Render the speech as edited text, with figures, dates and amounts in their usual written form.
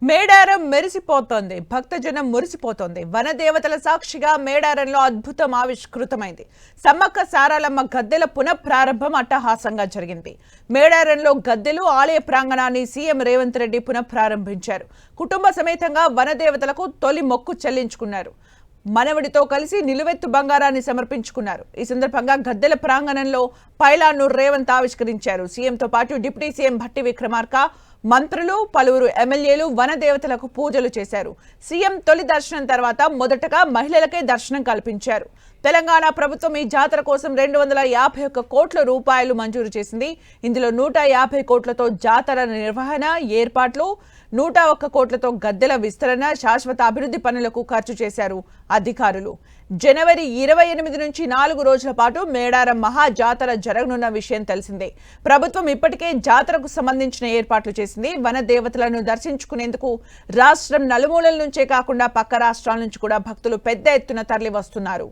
మేడారం మెరిసిపోతోంది. భక్తజనం మురిసిపోతోంది. వనదేవతల సాక్షిగా మేడారంలో అద్భుతం ఆవిష్కృతమైంది. సమ్మక్క సారాలమ్మ గద్దెల పునఃప్రారంభం అట్టహాసంగా జరిగింది. మేడారంలో గద్దెలు ఆలయ ప్రాంగణాన్ని సీఎం రేవంత్ రెడ్డి పునఃప్రారంభించారు. కుటుంబ సమేతంగా వనదేవతలకు తొలి మొక్కు చెల్లించుకున్నారు. మనవడితో కలిసి నిలువెత్తు బంగారాన్ని సమర్పించుకున్నారు. ఈ సందర్భంగా గద్దెల ప్రాంగణంలో పైలాన్ను రేవంత్ ఆవిష్కరించారు. సీఎంతో పాటు డిప్యూటీ సీఎం భట్టి విక్రమార్క, మంత్రులు, పలువురు ఎమ్మెల్యేలు వనదేవతలకు పూజలు చేశారు. సీఎం తొలి దర్శనం తర్వాత మొదటగా మహిళలకే దర్శనం కల్పించారు. తెలంగాణ ప్రభుత్వం ఈ జాతర కోసం 251 కోట్ల రూపాయలు మంజూరు చేసింది. ఇందులో 150 కోట్లతో జాతర నిర్వహణ, ఏర్పాట్లు, 101 కోట్లతో గద్దెల విస్తరణ, శాశ్వత అభివృద్ధి పనులకు ఖర్చు చేశారు అధికారులు. జనవరి 28 నుంచి 4 రోజుల పాటు మేడారం మహా జాతర జరగనున్న విషయం తెలిసిందే. ప్రభుత్వం ఇప్పటికే జాతరకు సంబంధించిన ఏర్పాట్లు చేసింది. వన దేవతలను దర్శించుకునేందుకు రాష్ట్రం నలుమూలల నుంచే కాకుండా పక్క రాష్ట్రాల నుంచి కూడా భక్తులు పెద్ద ఎత్తున తరలి వస్తున్నారు.